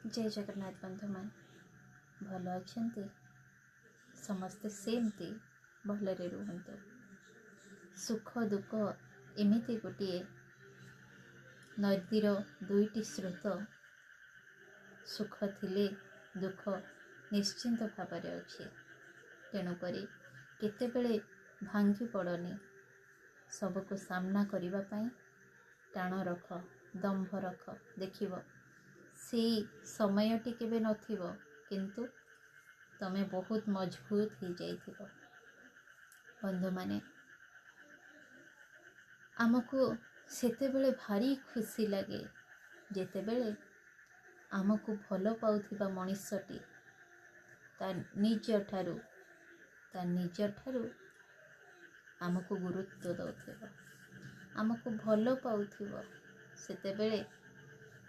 जय जगन्नाथ बंधु मान भल अच्छे समस्ते सेमती भलरे रुहतु। सुख दुख एमिति गोटे नदीर दुईटी स्रोत। सुख थिले दुख निश्चिंत भाव अच्छे, तेणुक केतेबेले भांगी पड़नी। सबको सामना करने पाई टाण रख, दंभ रख, देखिब से समयटी केबे नथिबो, किंतु तमे बहुत मजबूत हो जाइथिबो। बंधु माने आमको सेतेबेले भारी खुशी लगे जेतेबेले आमको भल पाउथिबा मनुष्यटी ता निज ठारू आमको गुरुत्व दउथिबो, आमको भल पाउथिबो। सेतेबेले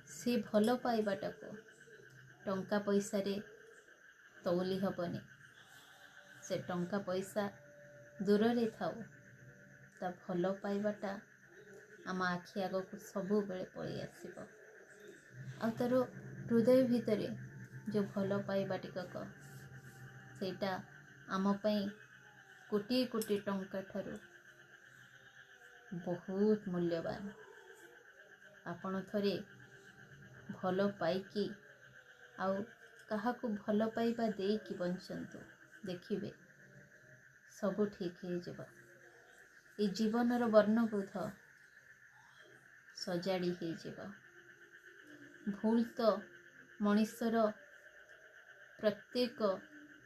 से भल पाइबाटा को टंका पैसा रे तौली हबनी। से टंका पैसा दूर रे थाउ, ता भल पाइबाटा आम आखि आग को सबु बेले पळी आसीबो। आ तार हृदय भितरे जो भल पाइबा टिकक सेटा आम पई कोटी कोटी टंका ठारू बहुत मूल्यवान। आपण थरे भल पाइकी आउ काहाकू भल पाइबा देकी बंचंतु, देखिबे सबु ठीक हो जिवो। ए जीवनर वर्णबोध सजाड़ी हो जिवो। भूल तो मनुष्यर प्रत्येक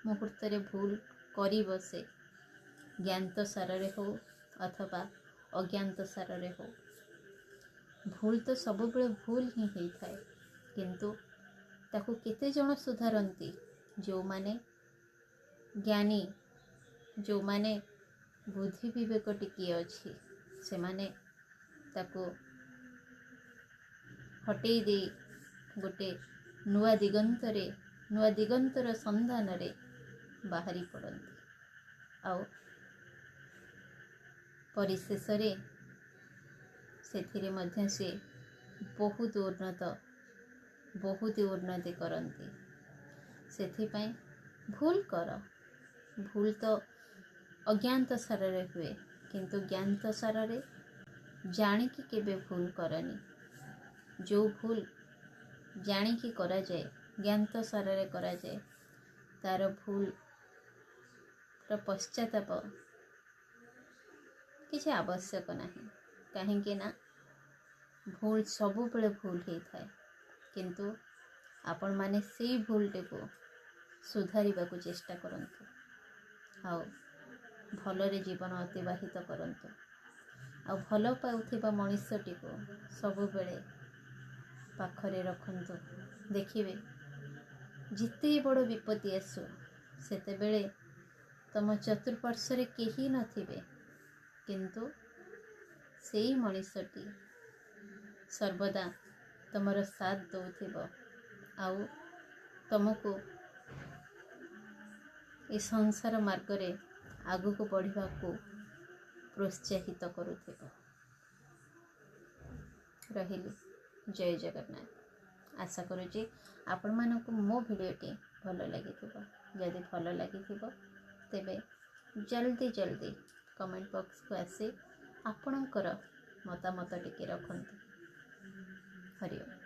मुहूर्त रे भूल करी बसे, ज्ञात सारे हो अथवा अज्ञात सारे हो। भूल तो सब बेले भूल ही होता है, किंतु ताकू केते जण सुधारती। जो माने ज्ञानी, जो माने बुद्धि विवेक टिके अच्छी, से माने ताकू हटई दे गोटे नुआ दिगंतर संधान रे बाहरी पड़ती। आउ परिशेष रे सेथिरे मध्य से बहुत उन्नति करती। सेथिपाई भूल कर, भूल तो अज्ञात सारे हुए, किंतु ज्ञात सारे जानिकी केबे भूल करनी। जो भूल जानिकी करा जाए, ज्ञात सारे करा जाए, तार भूल पश्चाताप किसी आवश्यक नहीं। कहीं ना भूल सबु बेले भूल होता है, किंतु आपण माने से भूलटे को सुधारिबा को चेष्टा करंतु। आउ भलरे जीवन अतिबाहित करंतु। आउ भल पाउथिबा मनुष्यटी को सबु बेले पाखरे रखंतु। देखिबे जिते बड़ विपत्ति आसु सेते बेले तम चतुर्पार्श्व केही नथिबे, किंतु सेई मनुष्यटी सर्वदा तमर साथ दउथिबो। आउ तुमको ए संसार मार्ग रे आगु को बढ़िबा को प्रोत्साहित करुथिबो। रहिली जय जगन्नाथ। आशा करुची आपण मानकु मो भिडियोटी भल लागिथिबो। यदि भल लागिथिबो तेबे जल्दी कमेंट बॉक्स को आसी आपणकर मतामत टिके रखंतु। हरि ओम।